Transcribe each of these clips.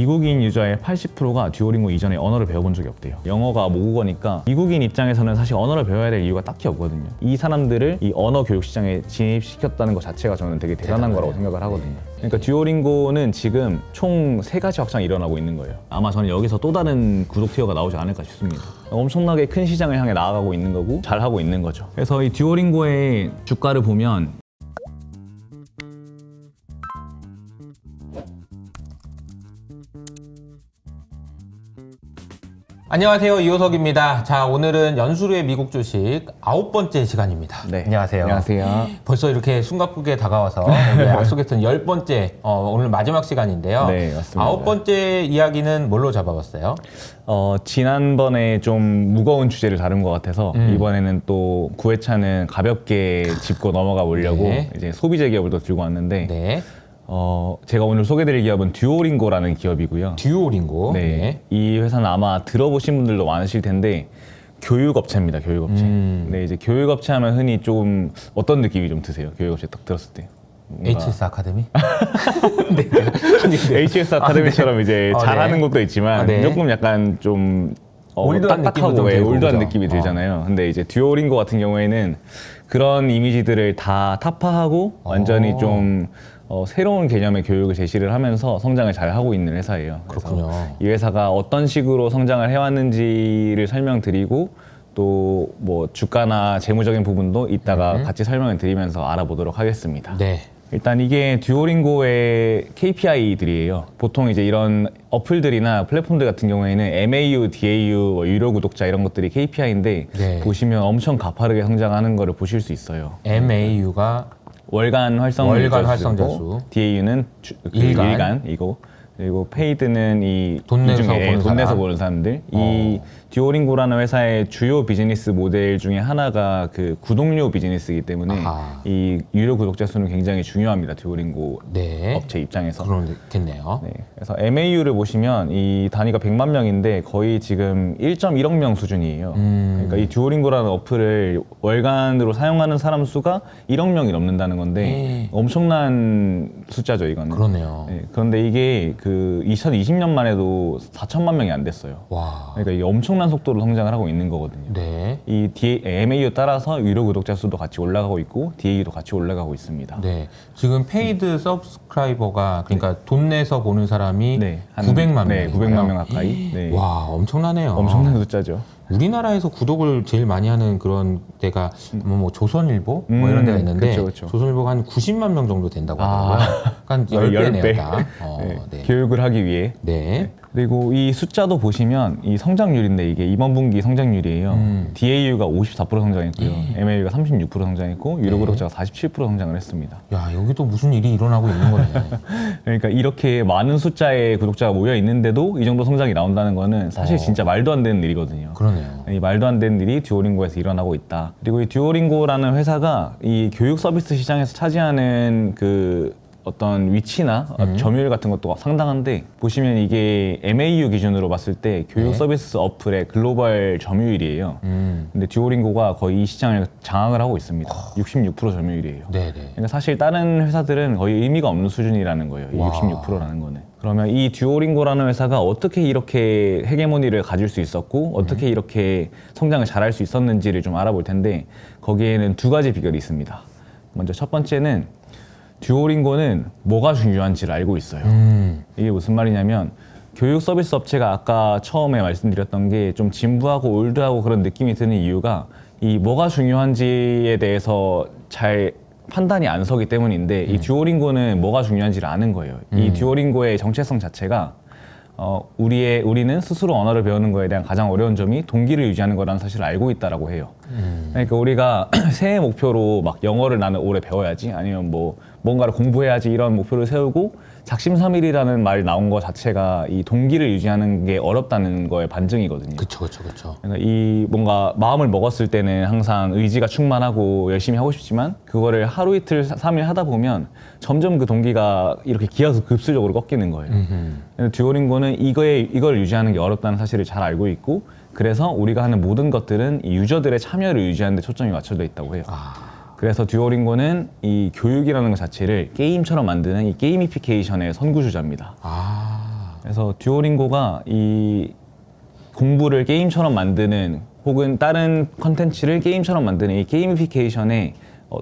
미국인 유저의 80%가 듀오링고 이전에 언어를 배워본 적이 없대요. 영어가 모국어니까 미국인 입장에서는 사실 언어를 배워야 될 이유가 딱히 없거든요. 이 사람들을 이 언어 교육 시장에 진입시켰다는 것 자체가 저는 되게 대단한 거라고 생각을 하거든요. 그러니까 듀오링고는 지금 총 3가지 확장이 일어나고 있는 거예요. 아마 저는 여기서 또 다른 구독 티어가 나오지 않을까 싶습니다. 엄청나게 큰 시장을 향해 나아가고 있는 거고 잘하고 있는 거죠. 그래서 이 듀오링고의 주가를 보면 안녕하세요, 이호석입니다. 자, 오늘은 연수루의 미국 주식 9번째 시간입니다. 네. 안녕하세요. 안녕하세요. 벌써 이렇게 숨가쁘게 다가와서 오늘 약속했던 10번째 오늘 마지막 시간인데요. 네, 맞습니다. 9번째 이야기는 뭘로 잡아봤어요? 지난번에 좀 무거운 주제를 다룬 것 같아서 이번에는 또 9회차는 가볍게 짚고 넘어가 보려고 네. 이제 소비재 기업을 또 들고 왔는데 네. 제가 오늘 소개드릴 기업은 듀오링고라는 기업이고요. 듀오링고. 네. 이 회사는 아마 들어보신 분들도 많으실 텐데 교육업체입니다. 교육업체. 네, 이제 교육업체 하면 흔히 좀 어떤 느낌이 좀 드세요? 교육업체 딱 들었을 때. HS 아카데미? HS 아카데미처럼 이제 네. 잘하는 것도 있지만 네. 조금 약간 좀 올드한 딱딱하고 느낌도 좀 들고, 올드한 그죠? 느낌이 들잖아요. 근데 이제 듀오링고 같은 경우에는 그런 이미지들을 다 타파하고 완전히 좀 새로운 개념의 교육을 제시를 하면서 성장을 잘 하고 있는 회사예요. 그래서 그렇군요. 이 회사가 어떤 식으로 성장을 해왔는지를 설명드리고 또 뭐 주가나 재무적인 부분도 이따가 같이 설명을 드리면서 알아보도록 하겠습니다. 네. 일단 이게 듀오링고의 KPI들이에요. 보통 이제 이런 어플들이나 플랫폼들 같은 경우에는 MAU, DAU, 유료 구독자 이런 것들이 KPI인데 네. 보시면 엄청 가파르게 성장하는 거를 보실 수 있어요. MAU가 월간 활성 활성자 수. DAU는 일간이고 그리고 페이드는 돈 내서 중에 보는 돈 사람. 내서 보는 사람들. 이 듀오링고라는 회사의 주요 비즈니스 모델 중에 하나가 그 구독료 비즈니스이기 때문에 아하. 이 유료 구독자 수는 굉장히 중요합니다. 듀오링고 네. 업체 입장에서. 그렇겠네요. 네. 그래서 MAU를 보시면 이 단위가 100만 명인데 거의 지금 1.1억 명 수준이에요. 그러니까 이 듀오링고라는 어플을 월간으로 사용하는 사람 수가 1억 명이 넘는다는 건데 엄청난 숫자죠, 이거는. 그러네요. 네. 그런데 이게 그 2020년만 해도 4천만 명이 안 됐어요. 와. 그러니까 이게 엄청난 속도로 성장을 하고 있는 거거든요. 네. 이 MAU 따라서 유료 구독자 수도 같이 올라가고 있고 DAU도 같이 올라가고 있습니다. 네. 지금 페이드 서브스크라이버가 그러니까 돈 내서 보는 사람이 네, 900만 명. 네, 900만 명 가까이. 네. 와, 엄청나네요. 엄청난 숫자죠. 우리나라에서 구독을 제일 많이 하는 그런 데가 뭐 조선일보 뭐 이런 데가 있는데 그쵸, 그쵸. 조선일보가 한 90만 명 정도 된다고 하더라고요. 한 10배네요, 10배. 다. 네. 네. 교육을 하기 위해. 네. 그리고 이 숫자도 보시면 이 성장률인데 이게 이번 분기 성장률이에요. DAU가 54% 성장했고요. MAU가 36% 성장했고 유료 구독자가 47% 성장을 했습니다. 야, 여기도 무슨 일이 일어나고 있는 거네. 그러니까 이렇게 많은 숫자의 구독자가 모여 있는데도 이 정도 성장이 나온다는 거는 사실 진짜 말도 안 되는 일이거든요. 그러네요. 이 말도 안 되는 일이 듀오링고에서 일어나고 있다. 그리고 이 듀오링고라는 회사가 이 교육 서비스 시장에서 차지하는 그 어떤 위치나 점유율 같은 것도 상당한데 보시면 이게 MAU 기준으로 봤을 때 교육 서비스 어플의 글로벌 점유율이에요. 근데 듀오링고가 거의 이 시장을 장악을 하고 있습니다. 66% 점유율이에요. 네네. 그러니까 사실 다른 회사들은 거의 의미가 없는 수준이라는 거예요. 이 와. 66%라는 거는. 그러면 이 듀오링고라는 회사가 어떻게 이렇게 헤게모니를 가질 수 있었고 어떻게 이렇게 성장을 잘할 수 있었는지를 좀 알아볼 텐데 거기에는 2가지 비결이 있습니다. 먼저 첫 번째는 듀오링고는 뭐가 중요한지를 알고 있어요. 이게 무슨 말이냐면 교육 서비스 업체가 아까 처음에 말씀드렸던 게 좀 진부하고 올드하고 그런 느낌이 드는 이유가 이 뭐가 중요한지에 대해서 잘 판단이 안 서기 때문인데 이 듀오링고는 뭐가 중요한지를 아는 거예요. 이 듀오링고의 정체성 자체가 우리는 스스로 언어를 배우는 거에 대한 가장 어려운 점이 동기를 유지하는 거라는 사실을 알고 있다라고 해요. 그러니까 우리가 새해 목표로 막 영어를 나는 올해 배워야지 아니면 뭐 뭔가를 공부해야지 이런 목표를 세우고 작심삼일이라는 말 나온 거 자체가 이 동기를 유지하는 게 어렵다는 거의 반증이거든요. 그쵸. 그러니까 이 뭔가 마음을 먹었을 때는 항상 의지가 충만하고 열심히 하고 싶지만 그거를 하루 이틀 3일 하다 보면 점점 그 동기가 이렇게 기하급수적으로 꺾이는 거예요. 듀오링고는 이걸 유지하는 게 어렵다는 사실을 잘 알고 있고 그래서 우리가 하는 모든 것들은 이 유저들의 참여를 유지하는 데 초점이 맞춰져 있다고 해요. 그래서 듀오링고는 이 교육이라는 것 자체를 게임처럼 만드는 이 게이미피케이션의 선구주자입니다. 그래서 듀오링고가 이 공부를 게임처럼 만드는 혹은 다른 컨텐츠를 게임처럼 만드는 이 게이미피케이션의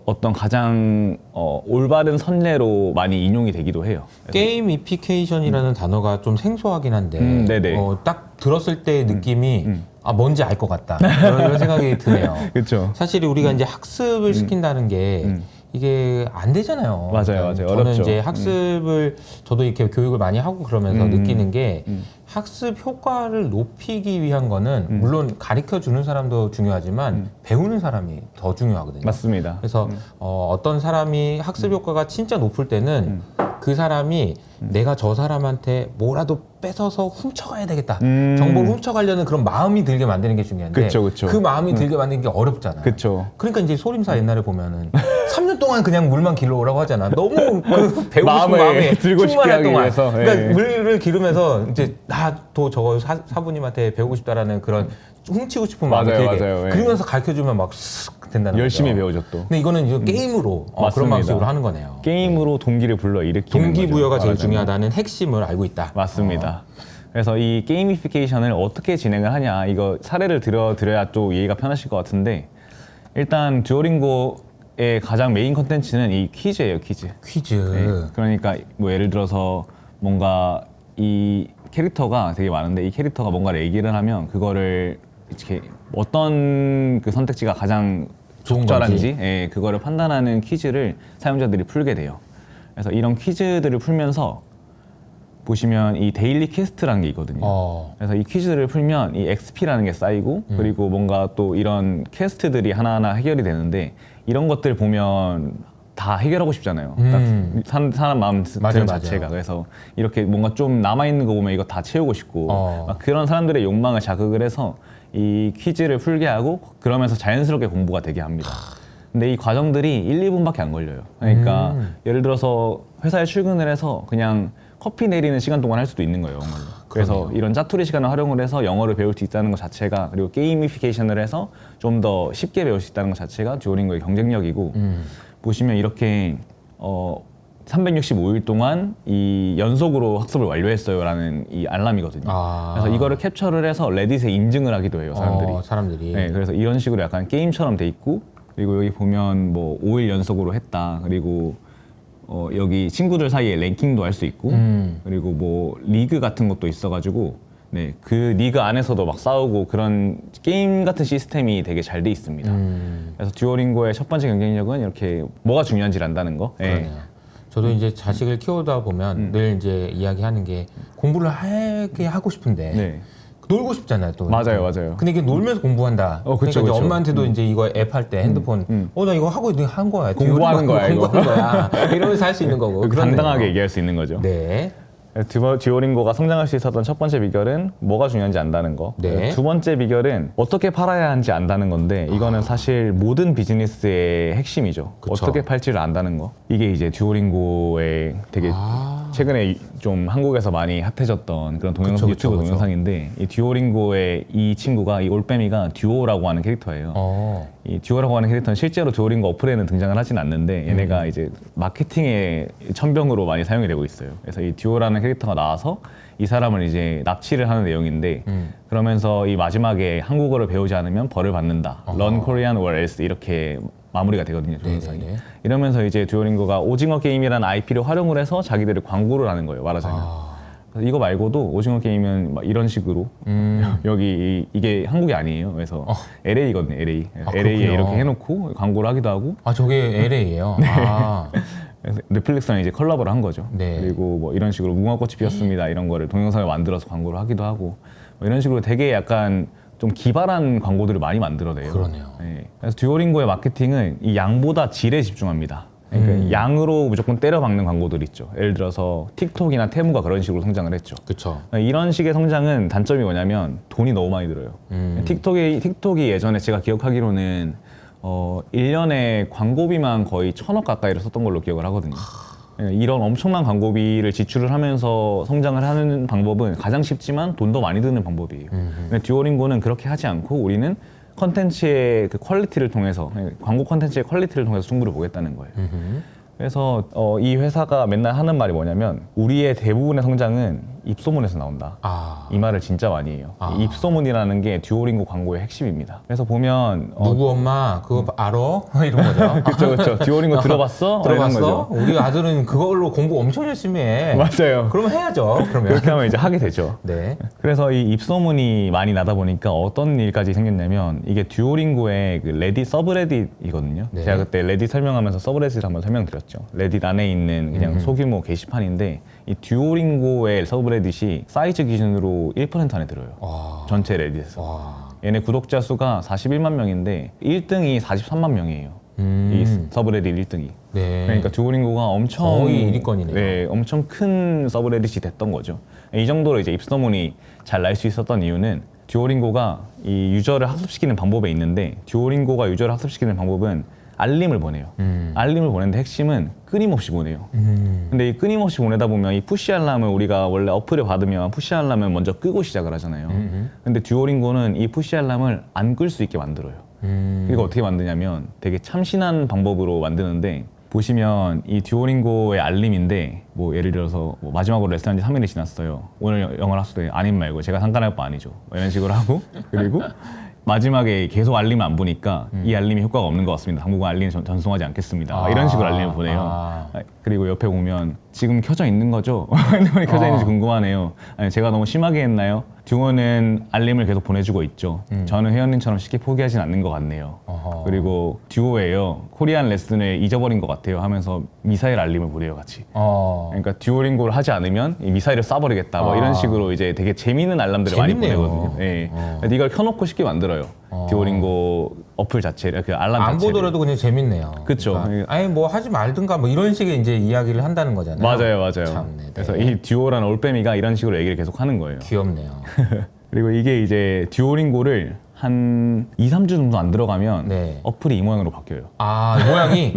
어떤 가장 올바른 선례로 많이 인용이 되기도 해요. 게이미피케이션이라는 단어가 좀 생소하긴 한데 네네. 딱 들었을 때의 느낌이 뭔지 알 것 같다 이런 생각이 드네요. 그렇죠. 사실 우리가 이제 학습을 시킨다는 게 이게 안 되잖아요. 맞아요, 그러니까 맞아요. 저는 어렵죠. 이제 학습을 저도 이렇게 교육을 많이 하고 그러면서 느끼는 게 학습 효과를 높이기 위한 거는 물론 가르쳐 주는 사람도 중요하지만 배우는 사람이 더 중요하거든요. 맞습니다. 그래서 어떤 사람이 학습 효과가 진짜 높을 때는 그 사람이 내가 저 사람한테 뭐라도 뺏어서 훔쳐가야 되겠다. 정보를 훔쳐가려는 그런 마음이 들게 만드는 게 중요한데 그쵸, 그쵸. 그 마음이 들게 만드는 게 어렵잖아요. 그쵸. 그러니까 이제 소림사 옛날에 보면은 3년 동안 그냥 물만 길러오라고 하잖아. 너무 그 배우고 마음을 싶은 마음에 들고 싶게 충만할 하기 동안. 위해서. 그러니까 예. 물을 기르면서 이제 나도 저거 사부님한테 배우고 싶다라는 그런 훔치고 싶은 마음이 맞아요, 들게. 맞아요. 예. 그러면서 가르쳐주면 막 쓱 된다는 열심히 거죠. 배우죠 또. 근데 이거는 이제 게임으로 그런 맞습니다. 방식으로 하는 거네요. 게임으로 동기를 불러 일으키는 동기부여가 거죠, 제일 말하자면. 중요하다는 핵심을 알고 있다. 맞습니다. 그래서 이 게이미피케이션을 어떻게 진행을 하냐 이거 사례를 들어드려야 또 이해가 편하실 것 같은데 일단 듀오링고의 가장 메인 컨텐츠는 이 퀴즈예요, 퀴즈. 퀴즈. 네, 그러니까 뭐 예를 들어서 뭔가 이 캐릭터가 되게 많은데 이 캐릭터가 뭔가를 얘기를 하면 그거를 이렇게 어떤 그 선택지가 가장 좋은 적절한지 예, 그거를 판단하는 퀴즈를 사용자들이 풀게 돼요. 그래서 이런 퀴즈들을 풀면서 보시면 이 데일리 퀘스트라는 게 있거든요. 그래서 이 퀴즈를 풀면 이 XP라는 게 쌓이고 그리고 뭔가 또 이런 퀘스트들이 하나하나 해결이 되는데 이런 것들 보면 다 해결하고 싶잖아요. 딱 사람 마음 맞아요, 드는 맞아요. 자체가. 그래서 이렇게 뭔가 좀 남아있는 거 보면 이거 다 채우고 싶고 막 그런 사람들의 욕망을 자극을 해서 이 퀴즈를 풀게 하고 그러면서 자연스럽게 공부가 되게 합니다. 근데 이 과정들이 1, 2분밖에 안 걸려요. 그러니까 예를 들어서 회사에 출근을 해서 그냥 커피 내리는 시간 동안 할 수도 있는 거예요, 영어를. 그래서 이런 짜투리 시간을 활용을 해서 영어를 배울 수 있다는 것 자체가 그리고 게이미피케이션을 해서 좀 더 쉽게 배울 수 있다는 것 자체가 듀오링고의 경쟁력이고 보시면 이렇게 365일 동안 이 연속으로 학습을 완료했어요라는 이 알람이거든요. 그래서 이거를 캡처를 해서 레딧에 인증을 하기도 해요, 사람들이. 사람들이. 네, 그래서 이런 식으로 약간 게임처럼 돼 있고 그리고 여기 보면 뭐 5일 연속으로 했다. 그리고 여기 친구들 사이에 랭킹도 할 수 있고 그리고 뭐 리그 같은 것도 있어가지고 네, 그 리그 안에서도 막 싸우고 그런 게임 같은 시스템이 되게 잘 돼 있습니다. 그래서 듀오링고의 첫 번째 경쟁력은 이렇게 뭐가 중요한지를 안다는 거. 네. 그러네요. 저도 이제 자식을 키우다 보면 늘 이제 이야기하는 게 공부를 하게 하고 싶은데 네. 놀고 싶잖아요, 또. 맞아요, 맞아요. 근데 이게 놀면서 공부한다. 그쵸, 그러니까 이제 그쵸. 엄마한테도 이제 이거 앱 할 때 핸드폰, 나 이거 하고 한 거야. 공부하는 거야, 이거. 공부하는 거야. 이러면서 할 수 있는 거고. 그렇네요. 당당하게 얘기할 수 있는 거죠. 네. 듀오링고가 성장할 수 있었던 첫 번째 비결은 뭐가 중요한지 안다는 거. 네. 두 번째 비결은 어떻게 팔아야 하는지 안다는 건데 이거는 사실 모든 비즈니스의 핵심이죠. 그쵸. 어떻게 팔지를 안다는 거. 이게 이제 듀오링고의 되게 최근에 좀 한국에서 많이 핫해졌던 그런 동영상, 그쵸, 유튜브 그쵸. 동영상인데 이 듀오링고의 이 친구가 이 올빼미가 듀오라고 하는 캐릭터예요. 이 듀오라고 하는 캐릭터는 실제로 듀오링고 어플에는 등장을 하진 않는데 얘네가 이제 마케팅의 천병으로 많이 사용이 되고 있어요. 그래서 이 듀오라는 캐릭터가 나와서 이 사람을 이제 납치를 하는 내용인데 그러면서 이 마지막에 한국어를 배우지 않으면 벌을 받는다. Learn Korean or else 이렇게 마무리가 되거든요, 동영상이. 네네네. 이러면서 이제 듀오링고가 오징어 게임이라는 IP를 활용을 해서 자기들이 광고를 하는 거예요, 말하자면. 그래서 이거 말고도 오징어 게임은 막 이런 식으로 여기 이게 한국이 아니에요. 그래서 LA거든요, LA. LA에 그렇군요. 이렇게 해놓고 광고를 하기도 하고 저게 LA예요. 그래서 넷플릭스랑 이제 컬라보를 한 거죠. 네. 그리고 뭐 이런 식으로 무궁화꽃이 피었습니다 이런 거를 동영상을 만들어서 광고를 하기도 하고 뭐 이런 식으로 되게 약간 좀 기발한 광고들을 많이 만들어내요. 그러네요. 네. 그래서 듀오링고의 마케팅은 이 양보다 질에 집중합니다. 그러니까 양으로 무조건 때려박는 광고들 있죠. 예를 들어서 틱톡이나 테무가 그런 식으로 성장을 했죠. 그쵸. 이런 식의 성장은 단점이 뭐냐면 돈이 너무 많이 들어요. 틱톡이 예전에 제가 기억하기로는 1년에 광고비만 거의 1,000억 가까이를 썼던 걸로 기억을 하거든요. 이런 엄청난 광고비를 지출을 하면서 성장을 하는 방법은 가장 쉽지만 돈도 많이 드는 방법이에요. 근데 듀오링고는 그렇게 하지 않고 우리는 컨텐츠의 그 퀄리티를 통해서 광고 컨텐츠의 퀄리티를 통해서 승부를 보겠다는 거예요. 그래서 이 회사가 맨날 하는 말이 뭐냐면 우리의 대부분의 성장은 입소문에서 나온다. 아. 이 말을 진짜 많이 해요. 아. 이 입소문이라는 게 듀오링고 광고의 핵심입니다. 그래서 보면 누구 엄마 그거 알아? 이런 거죠. 그렇죠. 듀오링고 들어봤어? 이런 들어봤어? 거죠. 우리 아들은 그걸로 공부 엄청 열심히 해. 맞아요. 그러면 해야죠. 그러면. 그렇게 하면 이제 하게 되죠. 네. 그래서 이 입소문이 많이 나다 보니까 어떤 일까지 생겼냐면 이게 듀오링고의 그 레딧 서브레딧이거든요. 네. 제가 그때 레딧 설명하면서 서브레딧을 한번 설명드렸죠. 레딧 안에 있는 그냥 소규모 게시판인데 이 듀오링고의 서브레딧이 사이즈 기준으로 1% 안에 들어요. 와. 전체 레딧에서. 와. 얘네 구독자 수가 41만 명인데 1등이 43만 명이에요. 이 서브레딧 1등이. 네. 그러니까 듀오링고가 엄청 거의 1위권이네요. 네, 엄청 큰 서브레딧이 됐던 거죠. 이 정도로 이제 입소문이 잘 날 수 있었던 이유는 듀오링고가 이 유저를 학습시키는 방법에 있는데 듀오링고가 유저를 학습시키는 방법은 알림을 보내요. 알림을 보내는데 핵심은 끊임없이 보내요. 근데 이 끊임없이 보내다 보면 이 푸시 알람을 우리가 원래 어플을 받으면 푸시 알람을 먼저 끄고 시작을 하잖아요. 근데 듀오링고는 이 푸시 알람을 안 끌 수 있게 만들어요. 이거 어떻게 만드냐면 되게 참신한 방법으로 만드는데 보시면 이 듀오링고의 알림인데 뭐 예를 들어서 뭐 마지막으로 레슨한 지 3일이 지났어요. 오늘 영어를 학습해 아님 말고 제가 상관할 바 아니죠. 이런 식으로 하고 그리고 마지막에 계속 알림을 안 보니까 이 알림이 효과가 없는 것 같습니다. 당분간 알림 전송하지 않겠습니다. 이런 식으로 알림을 보내요. 그리고 옆에 보면 지금 켜져 있는 거죠? 핸드폰이 켜져 있는지 궁금하네요. 아니, 제가 너무 심하게 했나요? 듀오는 알림을 계속 보내주고 있죠. 저는 회원님처럼 쉽게 포기하진 않는 것 같네요. 그리고 듀오예요. 코리안 레슨을 잊어버린 것 같아요 하면서 미사일 알림을 보내요 같이. 그러니까 듀오링고를 하지 않으면 이 미사일을 쏴버리겠다 뭐 이런 식으로 이제 되게 재미있는 알람들을 재밌네요. 많이 보내거든요. 네. 이걸 켜놓고 쉽게 만들어요. 듀오링고 어플 자체를 그 알람 안 자체를. 보더라도 그냥 재밌네요. 그쵸. 그러니까, 아니 뭐 하지 말든가 뭐 이런 식의 이제 이야기를 한다는 거잖아요. 맞아요. 참네, 네. 그래서 이 듀오라는 올빼미가 이런 식으로 얘기를 계속 하는 거예요. 귀엽네요. 그리고 이게 이제 듀오링고를 한 2, 3주 정도 안 들어가면 네. 어플이 이 모양으로 바뀌어요. 아, 모양이.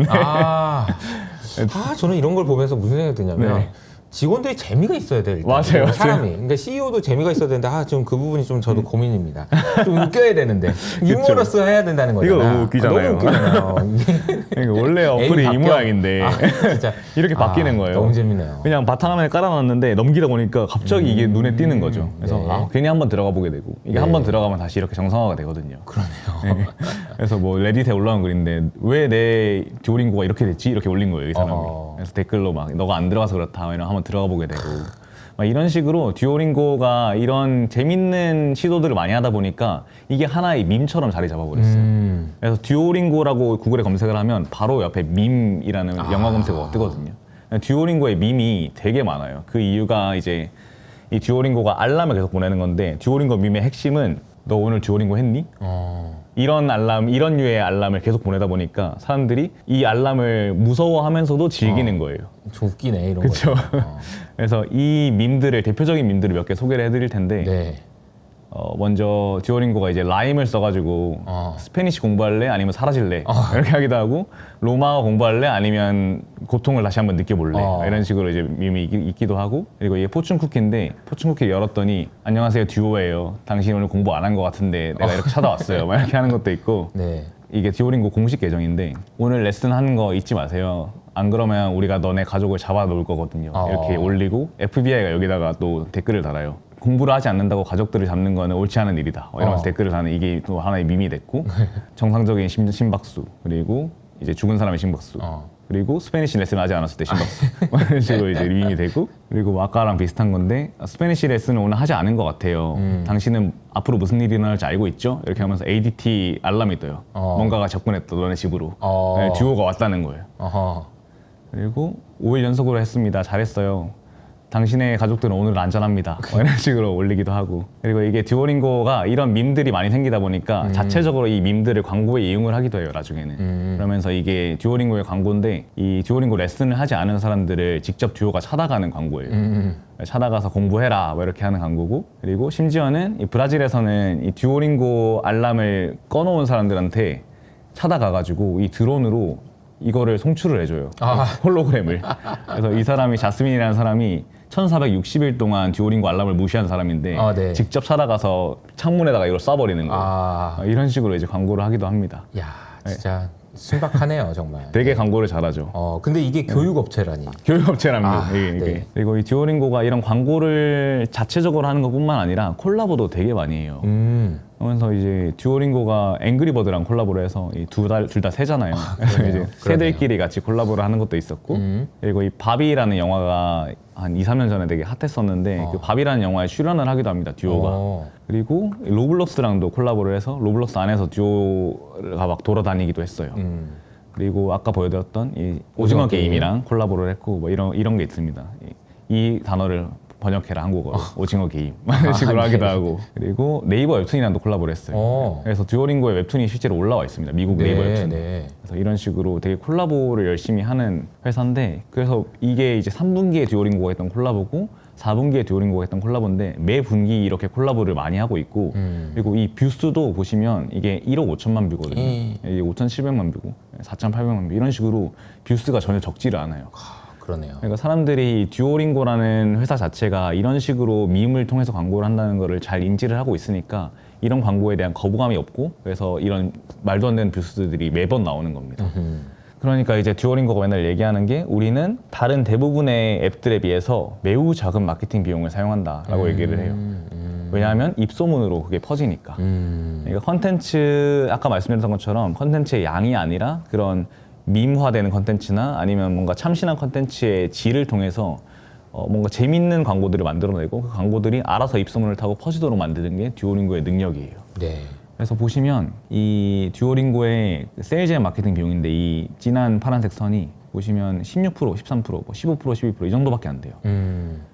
저는 이런 걸 보면서 무슨 생각이 드냐면 네. 직원들이 재미가 있어야 돼. 일단. 맞아요. 사람이. 근데 CEO도 재미가 있어야 되는데 좀 그 부분이 좀 저도 고민입니다. 좀 웃겨야 되는데 유머러스 해야 된다는 거잖아요. 이거 너무 웃기잖아요. 너무 웃기잖아요. 그러니까 원래 어플이 이 바뀌어? 모양인데 진짜 이렇게 바뀌는 거예요. 너무 재밌네요. 그냥 바탕화면에 깔아놨는데 넘기다 보니까 갑자기 이게 눈에 띄는 거죠. 그래서 네. 괜히 한번 들어가 보게 되고 이게 네. 한번 들어가면 다시 이렇게 정상화가 되거든요. 그러네요. 그래서 뭐 레딧에 올라온 글인데 왜 내 듀오링고가 이렇게 됐지? 이렇게 올린 거예요, 이 사람이. 어허. 그래서 댓글로 막 너가 안 들어가서 그렇다 이런 한번 들어가 보게 되고 막 이런 식으로 듀오링고가 이런 재밌는 시도들을 많이 하다 보니까 이게 하나의 밈처럼 자리 잡아버렸어요. 그래서 듀오링고라고 구글에 검색을 하면 바로 옆에 밈이라는 영화 검색어가 뜨거든요. 듀오링고의 밈이 되게 많아요. 그 이유가 이제 이 듀오링고가 알람을 계속 보내는 건데 듀오링고 밈의 핵심은 너 오늘 듀오링고 했니? 이런 알람, 이런 류의 알람을 계속 보내다 보니까 사람들이 이 알람을 무서워하면서도 즐기는 거예요. 좀 웃기네 이런 그렇죠. 거. 그래서 이 밈들을 대표적인 밈들을 몇 개 소개를 해드릴 텐데 네. 먼저 듀오링고가 이제 라임을 써가지고 스페니쉬 공부할래 아니면 사라질래 이렇게 하기도 하고 로마어 공부할래 아니면 고통을 다시 한번 느껴볼래 이런 식으로 이제 밈이 있기도 하고 그리고 이게 포춘 쿠키인데 포춘 쿠키 열었더니 안녕하세요 듀오예요. 당신 오늘 공부 안 한 것 같은데 내가 이렇게 찾아왔어요. 막 이렇게 하는 것도 있고 네. 이게 듀오링고 공식 계정인데 오늘 레슨 하는 거 잊지 마세요. 안 그러면 우리가 너네 가족을 잡아 놓을 거거든요. 이렇게 올리고 FBI가 여기다가 또 댓글을 달아요. 공부를 하지 않는다고 가족들을 잡는 거는 옳지 않은 일이다. 이러면서 댓글을 다는 이게 또 하나의 밈이 됐고 정상적인 심박수 그리고 이제 죽은 사람의 심박수 그리고 스페니쉬 레슨을 하지 않았을 때 심박수 이런 식으로 이제 밈이 되고 그리고 아까랑 비슷한 건데 스페니쉬 레슨을 오늘 하지 않은 것 같아요. 당신은 앞으로 무슨 일이 일어날지 알고 있죠? 이렇게 하면서 ADT 알람이 떠요. 뭔가가 접근했다 너네 집으로 네, 듀오가 왔다는 거예요. 그리고 5일 연속으로 했습니다. 잘했어요. 당신의 가족들은 오늘 안전합니다. 뭐 이런 식으로 올리기도 하고 그리고 이게 듀오링고가 이런 밈들이 많이 생기다 보니까 자체적으로 이 밈들을 광고에 이용을 하기도 해요 나중에는. 그러면서 이게 듀오링고의 광고인데 이 듀오링고 레슨을 하지 않은 사람들을 직접 듀오가 찾아가는 광고예요. 찾아가서 공부해라 뭐 이렇게 하는 광고고 그리고 심지어는 이 브라질에서는 이 듀오링고 알람을 꺼놓은 사람들한테 찾아가가지고 이 드론으로 이거를 송출을 해줘요. 홀로그램을. 그래서 이 사람이 자스민이라는 사람이 1460일 동안 듀오링고 알람을 무시한 사람인데 네. 직접 찾아가서 창문에다가 이걸 쏴버리는 거예요. 이런 식으로 이제 광고를 하기도 합니다. 야, 진짜 신박하네요, 정말. 되게 광고를 잘하죠. 근데 이게 교육업체라니. 교육업체랍니다. 아, 이게. 네. 그리고 이 듀오링고가 이런 광고를 자체적으로 하는 것뿐만 아니라 콜라보도 되게 많이 해요. 그러면서 이제 듀오링고가 앵그리버드랑 콜라보를 해서 둘 다 새잖아요. 그래서 그러네요. 이제 새들끼리 같이 콜라보를 하는 것도 있었고, 그리고 이 바비라는 영화가 한 2, 3년 전에 되게 핫했었는데 그 바비라는 영화에 출연을 하기도 합니다. 듀오가. 그리고 로블록스랑도 콜라보를 해서 로블록스 안에서 듀오가 막 돌아다니기도 했어요. 그리고 아까 보여드렸던 이 오징어 게임이랑 콜라보를 했고 뭐 이런 게 있습니다. 이 단어를 번역해라 한국어로 오징어 게임 이런 식으로 하기도 하고 그리고 네이버 웹툰이랑도 콜라보를 했어요. 그래서 듀오링고의 웹툰이 실제로 올라와 있습니다. 미국 네이버 웹툰. 그래서 이런 식으로 되게 콜라보를 열심히 하는 회사인데 그래서 이게 이제 3분기에 듀오링고가 했던 콜라보고 4분기에 듀오링고가 했던 콜라보인데 매 분기 이렇게 콜라보를 많이 하고 있고 그리고 이 뷰수도 보시면 이게 1억 5천만 뷰거든요. 이게 5,700만 뷰고 4,800만 뷰 이런 식으로 뷰수가 전혀 적지를 않아요. 그러네요. 그러니까 사람들이 듀오링고라는 회사 자체가 이런 식으로 밈을 통해서 광고를 한다는 거를 잘 인지를 하고 있으니까 이런 광고에 대한 거부감이 없고 그래서 이런 말도 안 되는 뷰스들이 매번 나오는 겁니다. 그러니까 이제 듀오링고가 맨날 얘기하는 게 우리는 다른 대부분의 앱들에 비해서 매우 작은 마케팅 비용을 사용한다라고 얘기를 해요. 왜냐하면 입소문으로 그게 퍼지니까. 그러니까 컨텐츠 아까 말씀드렸던 것처럼 컨텐츠의 양이 아니라 그런 밈화되는 컨텐츠나 아니면 뭔가 참신한 컨텐츠의 질을 통해서 뭔가 재밌는 광고들을 만들어내고 그 광고들이 알아서 입소문을 타고 퍼지도록 만드는 게 듀오링고의 능력이에요. 네. 그래서 보시면 이 듀오링고의 세일즈 앤 마케팅 비용인데 이 진한 파란색 선이 보시면 16%, 13%, 뭐 15%, 12%이 정도밖에 안 돼요.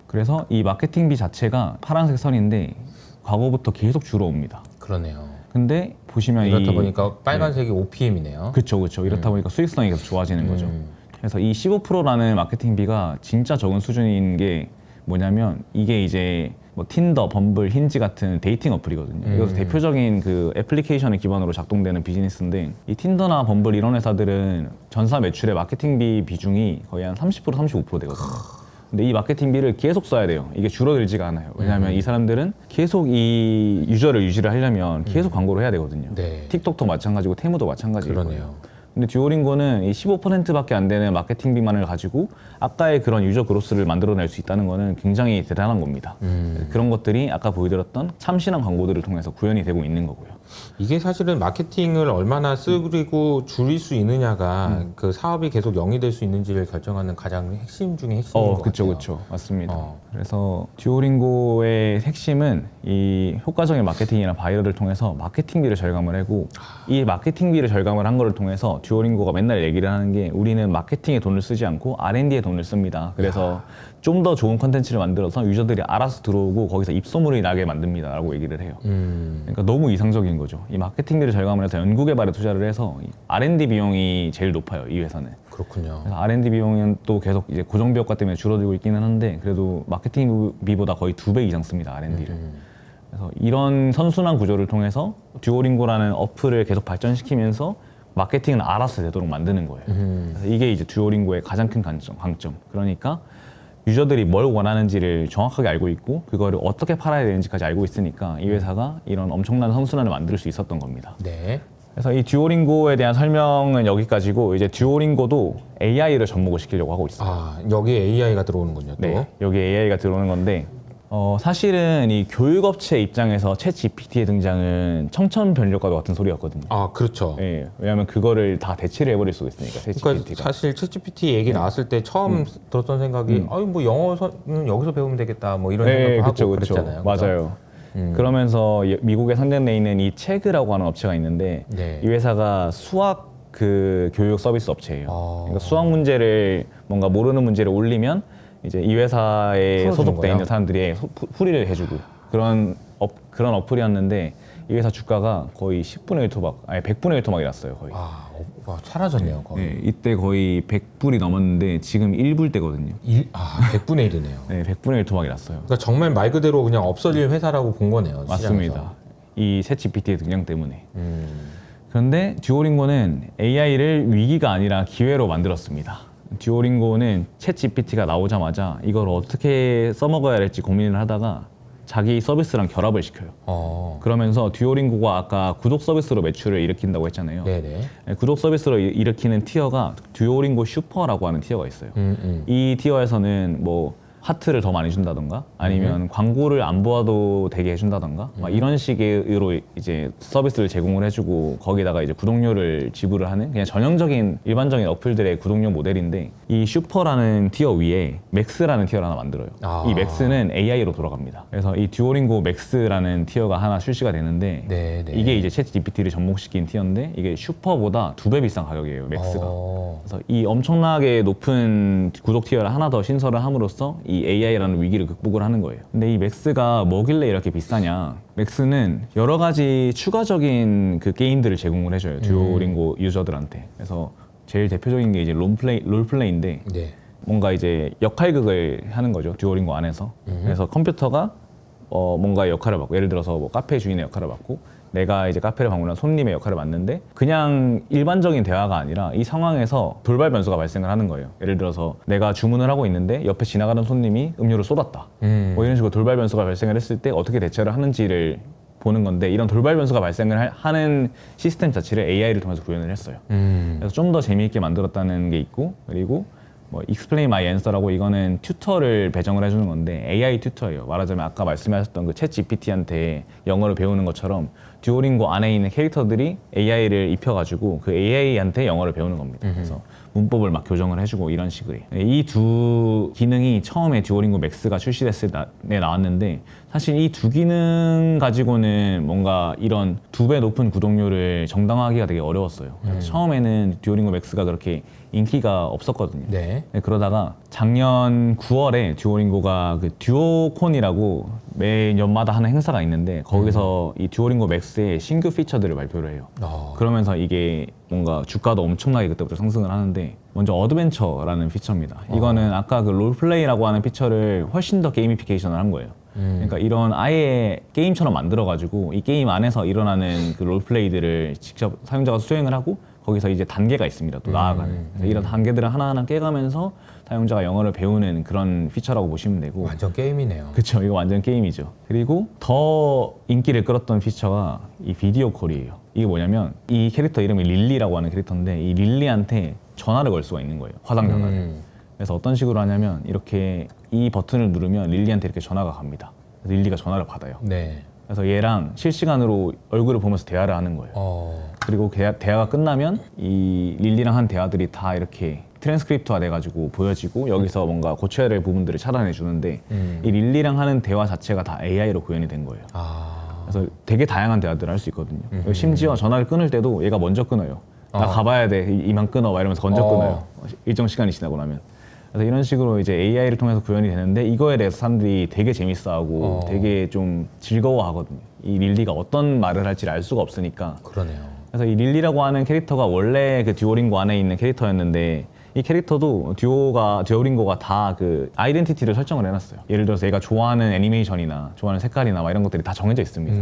그래서 이 마케팅비 자체가 파란색 선인데 과거부터 계속 줄어옵니다. 그러네요. 근데 보시면 이렇다 보니까 빨간색이 OPM이네요. 그렇죠. 이렇다 보니까 수익성이 계속 좋아지는 거죠. 그래서 이 15%라는 마케팅비가 진짜 적은 수준인 게 뭐냐면 이게 이제 뭐 틴더, 범블, 힌지 같은 데이팅 어플이거든요. 이것도 대표적인 그 애플리케이션을 기반으로 작동되는 비즈니스인데 이 틴더나 범블 이런 회사들은 전사 매출의 마케팅비 비중이 거의 한 30%, 35% 되거든요. 근데 이 마케팅비를 계속 써야 돼요. 이게 줄어들지가 않아요. 왜냐하면 이 사람들은 계속 이 유저를 유지를 하려면 계속 광고를 해야 되거든요. 네. 틱톡도 마찬가지고 테무도 마찬가지예요. 그러네요. 근데 듀오링고는 이 15%밖에 안 되는 마케팅비만을 가지고 아까의 그런 유저 그로스를 만들어낼 수 있다는 거는 굉장히 대단한 겁니다. 그런 것들이 아까 보여드렸던 참신한 광고들을 통해서 구현이 되고 있는 거고요. 이게 사실은 마케팅을 얼마나 쓰고 줄일 수 있느냐가 그 사업이 계속 영위될 수 있는지를 결정하는 가장 핵심 중에 핵심인 것 같아요. 그렇죠. 맞습니다. 그래서 듀오링고의 핵심은 이 효과적인 마케팅이나 바이럴을 통해서 마케팅비를 절감을 하고 이 마케팅비를 절감을 한 거를 통해서 듀오링고가 맨날 얘기를 하는 게 우리는 마케팅에 돈을 쓰지 않고 R&D에 돈을 씁니다. 그래서 좀 더 좋은 컨텐츠를 만들어서 유저들이 알아서 들어오고 거기서 입소문이 나게 만듭니다 라고 얘기를 해요. 그러니까 너무 이상적인 거죠. 이 마케팅비를 절감을 해서 연구개발에 투자를 해서 R&D 비용이 제일 높아요, 이 회사는. 그렇군요. 그래서 R&D 비용은 또 계속 이제 고정비효과 때문에 줄어들고 있기는 한데 그래도 마케팅비보다 거의 2배 이상 씁니다, R&D를. 그래서 이런 선순환 구조를 통해서 듀오링고라는 어플을 계속 발전시키면서 마케팅은 알아서 되도록 만드는 거예요. 그래서 이게 이제 듀오링고의 가장 큰 강점. 그러니까 유저들이 뭘 원하는지를 정확하게 알고 있고 그거를 어떻게 팔아야 되는지까지 알고 있으니까 이 회사가 이런 엄청난 선순환을 만들 수 있었던 겁니다. 네. 그래서 이 듀오링고에 대한 설명은 여기까지고 이제 듀오링고도 AI를 접목을 시키려고 하고 있어요. 여기에 AI가 들어오는군요. 또. 네, 여기 AI가 들어오는 건데 사실은 이 교육업체 입장에서 챗GPT의 등장은 청천벽력과도 같은 소리였거든요. 그렇죠. 네, 왜냐하면 그거를 다 대체를 해버릴 수가 있으니까 챗GPT가. 그러니까 사실 챗GPT 얘기 나왔을 때 처음 들었던 생각이 뭐 영어는 여기서 배우면 되겠다 뭐 이런 생각도 하고 그랬잖아요. 맞아요. 그러면서 미국에 상장돼 있는 이 체그라고 하는 업체가 있는데 이 회사가 수학 그 교육 서비스 업체예요. 그러니까 수학 문제를 뭔가 모르는 문제를 올리면 이제 이 회사에 소속돼 있는 사람들이 풀이를 해주고 그런 어플이었는데 이 회사 주가가 거의 10분의 1 토막, 아니 100분의 1 토막이 났어요 거의. 사라졌네요 거의. 네, 이때 거의 100불이 넘었는데 지금 1불대거든요. 100분의 1이네요. 네, 100분의 1 토막이 났어요. 그러니까 정말 말 그대로 그냥 없어질 회사라고 본 거네요. 맞습니다. 시장에서. 이 챗GPT의 등장 때문에. 그런데 듀오링고는 AI를 위기가 아니라 기회로 만들었습니다. 듀오링고는 챗GPT가 나오자마자 이걸 어떻게 써먹어야 할지 고민을 하다가 자기 서비스랑 결합을 시켜요. 어. 그러면서 듀오링고가 아까 구독 서비스로 매출을 일으킨다고 했잖아요. 네네. 네, 구독 서비스로 일으키는 티어가 듀오링고 슈퍼라고 하는 티어가 있어요. 이 티어에서는 뭐 하트를 더 많이 준다던가 아니면 광고를 안 보아도 되게 해준다던가 막 이런 식으로 이제 서비스를 제공을 해주고 거기다가 이제 구독료를 지불을 하는 그냥 전형적인 일반적인 어플들의 구독료 모델인데 이 슈퍼라는 티어 위에 맥스라는 티어를 하나 만들어요. 아. 이 맥스는 AI로 돌아갑니다. 그래서 이 듀오링고 맥스라는 티어가 하나 출시가 되는데 네네. 이게 이제 챗 GPT를 접목시킨 티어인데 이게 슈퍼보다 2배 비싼 가격이에요, 맥스가. 어. 그래서 이 엄청나게 높은 구독 티어를 하나 더 신설을 함으로써 이 AI라는 위기를 극복을 하는 거예요. 근데 이 맥스가 뭐길래 이렇게 비싸냐? 맥스는 여러 가지 추가적인 그 게임들을 제공을 해줘요. 듀오링고 유저들한테. 그래서 제일 대표적인 게 이제 롤플레이인데 네. 뭔가 이제 역할극을 하는 거죠. 듀오링고 안에서. 그래서 컴퓨터가 뭔가 역할을 맡고 예를 들어서 뭐 카페 주인의 역할을 맡고 내가 이제 카페를 방문한 손님의 역할을 맡는데 그냥 일반적인 대화가 아니라 이 상황에서 돌발 변수가 발생을 하는 거예요. 예를 들어서 내가 주문을 하고 있는데 옆에 지나가는 손님이 음료를 쏟았다. 뭐 이런 식으로 돌발 변수가 발생을 했을 때 어떻게 대처를 하는지를 보는 건데 이런 돌발 변수가 발생을 하는 시스템 자체를 AI를 통해서 구현을 했어요. 그래서 좀 더 재미있게 만들었다는 게 있고 그리고 뭐 Explain My Answer라고 이거는 튜터를 배정을 해주는 건데 AI 튜터예요. 말하자면 아까 말씀하셨던 그 챗 GPT한테 영어를 배우는 것처럼 듀오링고 안에 있는 캐릭터들이 AI를 입혀가지고 그 AI한테 영어를 배우는 겁니다. 그래서 문법을 막 교정을 해주고 이런 식으로 이 두 기능이 처음에 듀오링고 맥스가 출시됐을 때 나왔는데 사실 이 두 기능 가지고는 뭔가 이런 2배 높은 구독료를 정당화하기가 되게 어려웠어요. 그래서 처음에는 듀오링고 맥스가 그렇게 인기가 없었거든요. 네. 네, 그러다가 작년 9월에 듀오링고가 그 듀오콘이라고 매년마다 하는 행사가 있는데 거기서 이 듀오링고 맥스의 신규 피처들을 발표를 해요. 그러면서 이게 뭔가 주가도 엄청나게 그때부터 상승을 하는데 먼저 어드벤처라는 피처입니다. 이거는 아까 그 롤플레이라고 하는 피처를 훨씬 더 게이미피케이션을 한 거예요. 그러니까 이런 아예 게임처럼 만들어가지고 이 게임 안에서 일어나는 그 롤플레이들을 직접 사용자가 수행을 하고 거기서 이제 단계가 있습니다. 또 나아가는. 그래서 이런 단계들을 하나하나 깨가면서 사용자가 영어를 배우는 그런 피처라고 보시면 되고. 완전 게임이네요. 그렇죠. 이거 완전 게임이죠. 그리고 더 인기를 끌었던 피처가 이 비디오 콜이에요. 이게 뭐냐면 이 캐릭터 이름이 릴리라고 하는 캐릭터인데 이 릴리한테 전화를 걸 수가 있는 거예요. 화상 전화를. 그래서 어떤 식으로 하냐면 이렇게 이 버튼을 누르면 릴리한테 이렇게 전화가 갑니다. 그래서 릴리가 전화를 받아요. 네. 그래서 얘랑 실시간으로 얼굴을 보면서 대화를 하는 거예요. 그리고 대화가 끝나면 이 릴리랑 한 대화들이 다 이렇게 트랜스크립트화 돼가지고 보여지고 여기서 뭔가 고쳐야 될 부분들을 차단해 주는데 이 릴리랑 하는 대화 자체가 다 AI로 구현이 된 거예요. 그래서 되게 다양한 대화들을 할 수 있거든요. 심지어 전화를 끊을 때도 얘가 먼저 끊어요. 나 가봐야 돼. 이만 끊어. 막 이러면서 먼저 끊어요. 일정 시간이 지나고 나면. 그래서 이런 식으로 이제 AI를 통해서 구현이 되는데 이거에 대해서 사람들이 되게 재밌어하고 되게 좀 즐거워하거든요. 이 릴리가 어떤 말을 할지를 알 수가 없으니까. 그러네요. 그래서 이 릴리라고 하는 캐릭터가 원래 그 듀오링고 안에 있는 캐릭터였는데 이 캐릭터도 듀오링고가 다 그 아이덴티티를 설정을 해놨어요. 예를 들어서 얘가 좋아하는 애니메이션이나 좋아하는 색깔이나 막 이런 것들이 다 정해져 있습니다.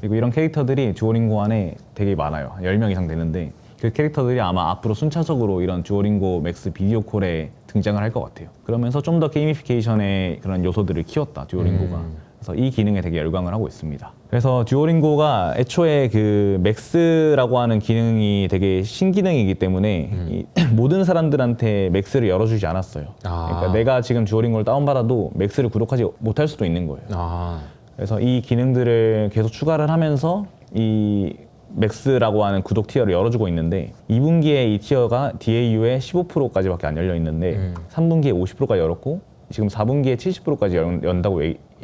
그리고 이런 캐릭터들이 듀오링고 안에 되게 많아요. 한 10명 이상 되는데 그 캐릭터들이 아마 앞으로 순차적으로 이런 듀오링고 맥스 비디오 콜에 등장을 할 것 같아요. 그러면서 좀 더 게이미피케이션의 그런 요소들을 키웠다, 듀오링고가. 그래서 이 기능에 되게 열광을 하고 있습니다. 그래서 듀오링고가 애초에 그 맥스라고 하는 기능이 되게 신기능이기 때문에 이 모든 사람들한테 맥스를 열어주지 않았어요. 그러니까 내가 지금 듀오링고를 다운받아도 맥스를 구독하지 못할 수도 있는 거예요. 그래서 이 기능들을 계속 추가를 하면서 이 맥스라고 하는 구독 티어를 열어주고 있는데 2분기에 이 티어가 DAU의 15%까지밖에 안 열려 있는데 3분기에 50%까지 열었고 지금 4분기에 70%까지 연다고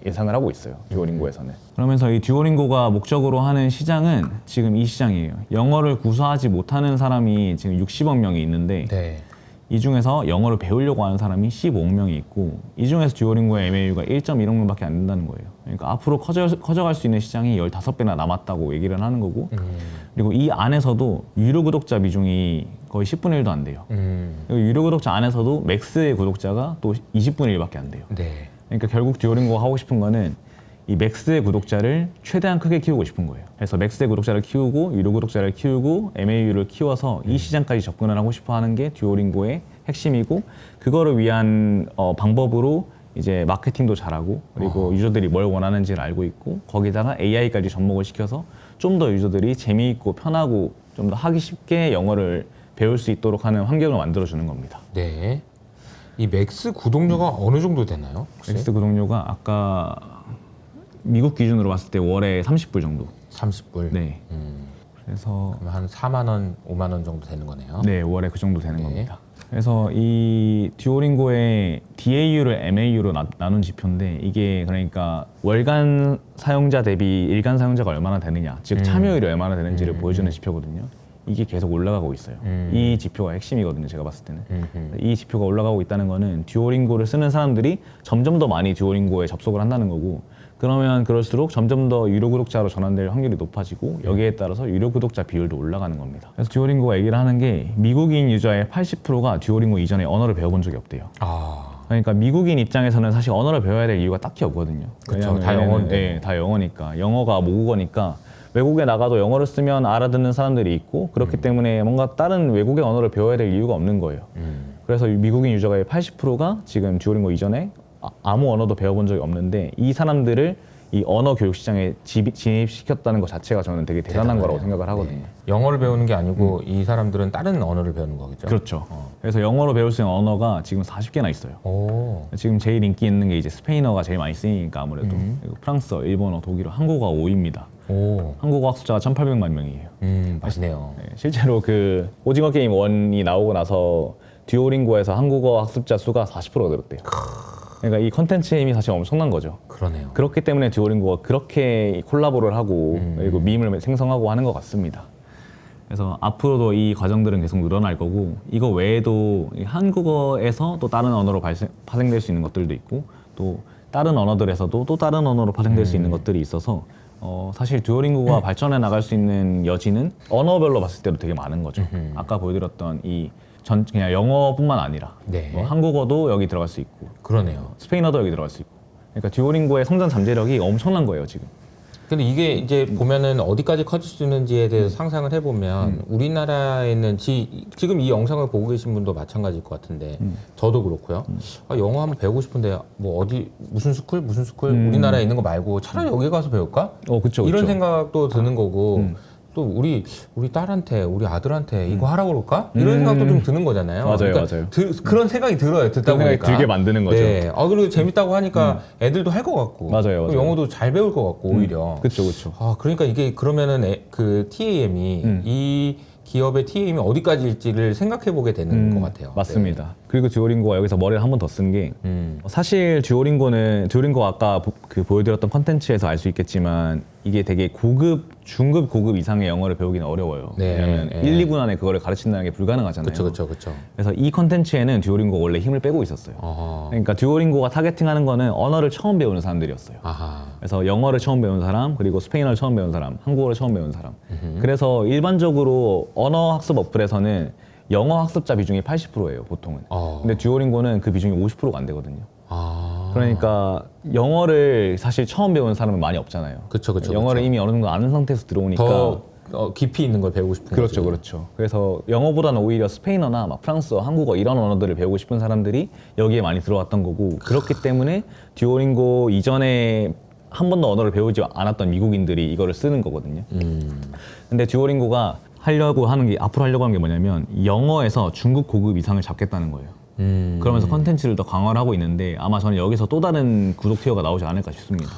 예상을 하고 있어요. 듀오링고에서는. 그러면서 이 듀오링고가 목적으로 하는 시장은 지금 이 시장이에요. 영어를 구사하지 못하는 사람이 지금 60억 명이 있는데 네. 이 중에서 영어를 배우려고 하는 사람이 15억 명이 있고 이 중에서 듀오링고의 MAU가 1.1억 명밖에 안 된다는 거예요. 그러니까 앞으로 커져갈 수 있는 시장이 15배나 남았다고 얘기를 하는 거고 그리고 이 안에서도 유료 구독자 비중이 거의 10분의 1도 안 돼요. 그리고 유료 구독자 안에서도 맥스의 구독자가 또 20분의 1밖에 안 돼요. 네. 그러니까 결국 듀오링고가 하고 싶은 거는 이 맥스의 구독자를 최대한 크게 키우고 싶은 거예요. 그래서 맥스의 구독자를 키우고 유료 구독자를 키우고 MAU를 키워서 이 시장까지 접근을 하고 싶어 하는 게 듀오링고의 핵심이고 그거를 위한 방법으로 이제 마케팅도 잘하고 그리고 유저들이 뭘 원하는지를 알고 있고 거기다가 AI까지 접목을 시켜서 좀 더 유저들이 재미있고 편하고 좀 더 하기 쉽게 영어를 배울 수 있도록 하는 환경을 만들어주는 겁니다. 네. 이 맥스 구독료가 어느 정도 되나요? 혹시? 맥스 구독료가 아까 미국 기준으로 봤을 때 월에 30불 정도. 30불. 네. 그래서 그럼 한 4만 원, 5만 원 정도 되는 거네요. 네, 월에 그 정도 되는 네. 겁니다. 그래서 이 듀오링고의 DAU를 MAU로 나눈 지표인데 이게 그러니까 월간 사용자 대비 일간 사용자가 얼마나 되느냐, 즉 참여율이 얼마나 되는지를 보여주는 지표거든요. 이게 계속 올라가고 있어요. 이 지표가 핵심이거든요, 제가 봤을 때는. 이 지표가 올라가고 있다는 거는 듀오링고를 쓰는 사람들이 점점 더 많이 듀오링고에 접속을 한다는 거고, 그러면 그럴수록 점점 더 유료 구독자로 전환될 확률이 높아지고 여기에 따라서 유료 구독자 비율도 올라가는 겁니다. 그래서 듀오링고가 얘기를 하는 게 미국인 유저의 80%가 듀오링고 이전에 언어를 배워본 적이 없대요. 아, 그러니까 미국인 입장에서는 사실 언어를 배워야 될 이유가 딱히 없거든요. 그쵸, 왜냐면 다 얘네는, 영어인데. 네, 다 영어니까. 영어가 모국어니까 외국에 나가도 영어를 쓰면 알아듣는 사람들이 있고 그렇기 때문에 뭔가 다른 외국의 언어를 배워야 될 이유가 없는 거예요. 그래서 미국인 유저의 80%가 지금 듀오링고 이전에 아무 언어도 배워본 적이 없는데 이 사람들을 이 언어 교육 시장에 진입시켰다는 것 자체가 저는 되게 대단한 대단하네요. 거라고 생각을 하거든요. 네. 영어를 배우는 게 아니고 이 사람들은 다른 언어를 배우는 거겠죠? 그렇죠. 그래서 영어로 배울 수 있는 언어가 지금 40개나 있어요. 오. 지금 제일 인기 있는 게 이제 스페인어가 제일 많이 쓰이니까 아무래도 그리고 프랑스어, 일본어, 독일어, 한국어가 5위입니다. 오. 한국어 학습자가 1,800만 명이에요. 맛있네요. 네, 실제로 그 오징어 게임 1이 나오고 나서 듀오링고에서 한국어 학습자 수가 40%가 늘었대요. 그러니까 이 컨텐츠의 힘이 사실 엄청난 거죠. 그러네요. 그렇기 때문에 듀오링고가 그렇게 콜라보를 하고 그리고 밈을 생성하고 하는 것 같습니다. 그래서 앞으로도 이 과정들은 계속 늘어날 거고 이거 외에도 이 한국어에서 또 다른 언어로 파생될 수 있는 것들도 있고 또 다른 언어들에서도 또 다른 언어로 파생될 수 있는 것들이 있어서 사실 듀오링고가 발전해 나갈 수 있는 여지는 언어별로 봤을 때도 되게 많은 거죠. 아까 보여드렸던 이 그냥 영어뿐만 아니라 네. 뭐 한국어도 여기 들어갈 수 있고 그러네요. 스페인어도 여기 들어갈 수 있고 그러니까 듀오링고의 성장 잠재력이 엄청난 거예요 지금. 근데 이게 이제 보면은 어디까지 커질 수 있는지에 대해서 상상을 해보면 우리나라에는 지금 이 영상을 보고 계신 분도 마찬가지일 것 같은데 저도 그렇고요. 아, 영어 한번 배우고 싶은데 뭐 어디 무슨 스쿨 우리나라에 있는 거 말고 차라리 여기 가서 배울까? 그쵸, 이런 그쵸. 생각도 드는 거고 또 우리 딸한테 우리 아들한테 이거 하라고 그럴까? 이런 생각도 좀 드는 거잖아요. 맞아요, 그러니까 맞아요. 그런 생각이 들어요. 듣다 그런 생각이 보니까 들게 만드는 거죠. 네. 그리고 재밌다고 하니까 애들도 할 것 같고 맞아요, 맞아요. 영어도 잘 배울 것 같고 오히려. 그렇죠, 그렇죠. 아, 그러니까 이게 그러면은 그 TAM이 이 기업의 TAM이 어디까지일지를 생각해 보게 되는 것 같아요. 맞습니다. 그리고 듀오링고가 여기서 머리를 한 번 더 쓴 게 사실 듀오링고 아까 보여드렸던 컨텐츠에서 알 수 있겠지만 이게 되게 중급 고급 이상의 영어를 배우기는 어려워요. 네, 왜냐하면 네. 1, 2분 안에 그거를 가르친다는 게 불가능하잖아요. 그렇죠. 그래서 이 컨텐츠에는 듀오링고가 원래 힘을 빼고 있었어요. 그러니까 듀오링고가 타겟팅하는 거는 언어를 처음 배우는 사람들이었어요. 아하. 그래서 영어를 처음 배운 사람, 그리고 스페인어를 처음 배운 사람, 한국어를 처음 배운 사람. 그래서 일반적으로 언어 학습 어플에서는 영어 학습자 비중이 80%예요, 보통은. 근데 듀오링고는 그 비중이 50%가 안 되거든요. 아. 그러니까 영어를 사실 처음 배우는 사람은 많이 없잖아요. 그쵸. 영어를 이미 어느 정도 아는 상태에서 들어오니까 더 깊이 있는 걸 배우고 싶은 그렇죠, 거죠. 그렇죠. 그래서 영어보다는 오히려 스페인어나 막 프랑스어, 한국어 이런 언어들을 배우고 싶은 사람들이 여기에 많이 들어왔던 거고 그렇기 때문에 듀오링고 이전에 한 번도 언어를 배우지 않았던 미국인들이 이거를 쓰는 거거든요. 근데 듀오링고가 앞으로 하려고 하는 게 뭐냐면 영어에서 중급 고급 이상을 잡겠다는 거예요. 그러면서 컨텐츠를 더 강화를 하고 있는데 아마 저는 여기서 또 다른 구독 티어가 나오지 않을까 싶습니다.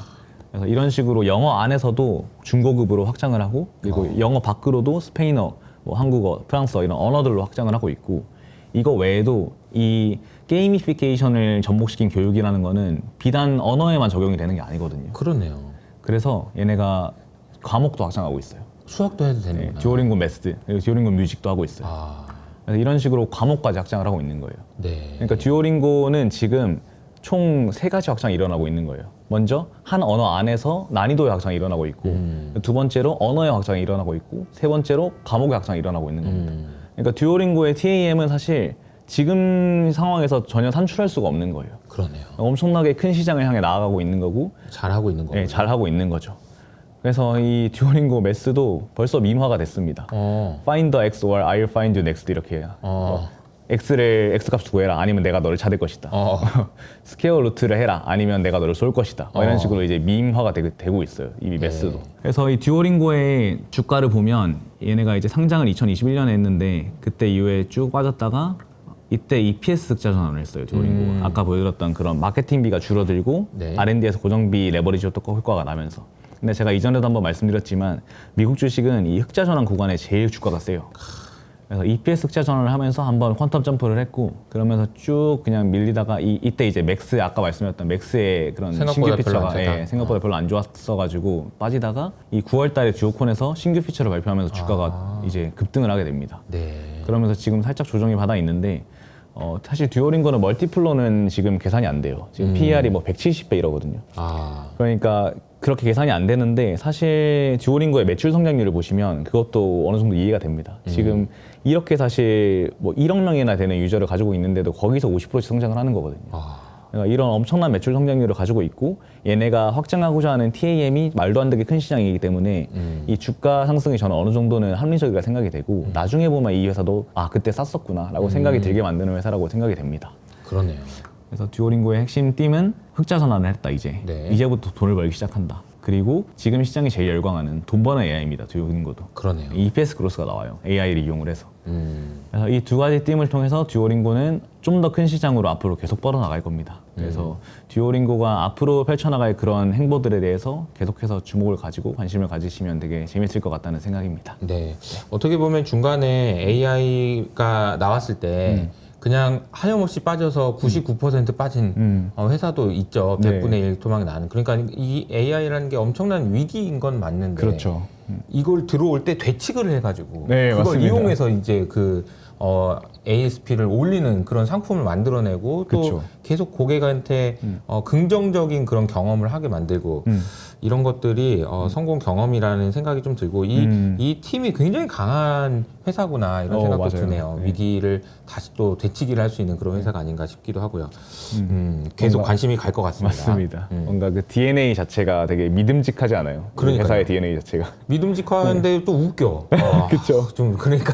그래서 이런 식으로 영어 안에서도 중고급으로 확장을 하고 그리고 영어 밖으로도 스페인어, 뭐 한국어, 프랑스어 이런 언어들로 확장을 하고 있고 이거 외에도 이 게이미피케이션을 접목시킨 교육이라는 거는 비단 언어에만 적용이 되는 게 아니거든요. 그러네요. 그래서 얘네가 과목도 확장하고 있어요. 수학도 해도 되는구나. 듀오링고 매스, 그리고 듀오링고 뮤직도 하고 있어요. 아. 그래서 이런 식으로 과목까지 확장을 하고 있는 거예요. 네. 그러니까 듀오링고는 지금 총 3가지 확장이 일어나고 있는 거예요. 먼저 한 언어 안에서 난이도의 확장이 일어나고 있고 두 번째로 언어의 확장이 일어나고 있고 세 번째로 과목의 확장이 일어나고 있는 겁니다. 그러니까 듀오링고의 TAM은 사실 지금 상황에서 전혀 산출할 수가 없는 거예요. 그러네요. 엄청나게 큰 시장을 향해 나아가고 있는 거고 잘하고 있는 거고. 네, 잘하고 있는 거죠. 그래서 이 듀오링고 매스도 벌써 밈화가 됐습니다. Find the X or I'll find you next 이렇게 X값 구해라. 아니면 내가 너를 찾을 것이다. 스퀘어 루트를 해라. 아니면 내가 너를 쏠 것이다. 이런 식으로 이제 밈화가 되고 있어요. 이 매스도. 그래서 이 듀오링고의 주가를 보면 얘네가 이제 상장을 2021년에 했는데 그때 이후에 쭉 빠졌다가 이때 EPS 흑자 전환을 했어요. 듀오링고. 아까 보여드렸던 그런 마케팅비가 줄어들고 네. R&D에서 고정비 레버리지 효과가 나면서. 근데 제가 이전에도 한번 말씀드렸지만 미국 주식은 이 흑자 전환 구간에 제일 주가가 세요. 그래서 EPS 흑자 전환을 하면서 한번 퀀텀 점프를 했고 그러면서 쭉 그냥 밀리다가 이때 이제 맥스 아까 말씀드렸던 맥스의 그런 생각보다 신규 별로 안 피처가 좋다. 생각보다 별로 안 좋았어가지고 빠지다가 이 9월달에 듀오콘에서 신규 피처를 발표하면서 주가가 이제 급등을 하게 됩니다. 네. 그러면서 지금 살짝 조정이 받아 있는데 사실 듀오링고는 멀티플로는 지금 계산이 안 돼요. 지금 PER이 뭐 170배 이러거든요. 그러니까 그렇게 계산이 안 되는데 사실 듀오링고의 매출 성장률을 보시면 그것도 어느 정도 이해가 됩니다. 지금 이렇게 사실 뭐 1억 명이나 되는 유저를 가지고 있는데도 거기서 50%씩 성장을 하는 거거든요. 그러니까 이런 엄청난 매출 성장률을 가지고 있고 얘네가 확장하고자 하는 TAM이 말도 안 되게 큰 시장이기 때문에 이 주가 상승이 저는 어느 정도는 합리적이라 생각이 되고 나중에 보면 이 회사도 그때 쌌었구나 라고 생각이 들게 만드는 회사라고 생각이 됩니다. 그러네요. 그래서 듀오링고의 핵심 띠은 흑자 전환을 했다 이제. 네. 이제부터 돈을 벌기 시작한다. 그리고 지금 시장이 제일 열광하는 돈 버는 AI입니다. 듀오링고도. 그러네요. EPS 그로스가 나와요. AI를 이용을 해서. 그래서 이 두 가지 띠을 통해서 듀오링고는 좀 더 큰 시장으로 앞으로 계속 뻗어나갈 겁니다. 그래서 듀오링고가 앞으로 펼쳐나갈 그런 행보들에 대해서 계속해서 주목을 가지고 관심을 가지시면 되게 재밌을 것 같다는 생각입니다. 네. 어떻게 보면 중간에 AI가 나왔을 때 그냥 하염없이 빠져서 99% 빠진 회사도 있죠. 100분의 네. 1 토막이 나는. 그러니까 이 AI라는 게 엄청난 위기인 건 맞는데 그렇죠. 이걸 들어올 때 되치기를 해가지고 네, 그걸 맞습니다. 이용해서 이제 ASP를 올리는 그런 상품을 만들어내고 또 그쵸. 계속 고객한테 긍정적인 그런 경험을 하게 만들고 이런 것들이 성공 경험이라는 생각이 좀 들고 이 팀이 굉장히 강한 회사구나 이런 생각도 맞아요. 드네요. 네. 위기를 다시 또 되치기를 할 수 있는 그런 회사가 아닌가 싶기도 하고요. 계속 뭔가- 관심이 갈 것 같습니다. 맞습니다. 뭔가 그 DNA 자체가 되게 믿음직하지 않아요? 그러니까요. 회사의 DNA 자체가. 믿음직한데 또 웃겨. 그쵸. 좀 그러니까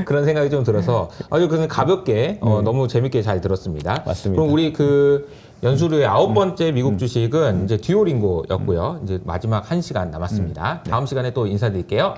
그런 생각이 좀 들어서 아주 그냥 가볍게 너무 재밌게 잘 들었습니다. 맞습니다. 그럼 우리 그 연수르의 9번째 미국 주식은 이제 듀오링고였고요. 이제 마지막 1시간 남았습니다. 다음 시간에 또 인사드릴게요.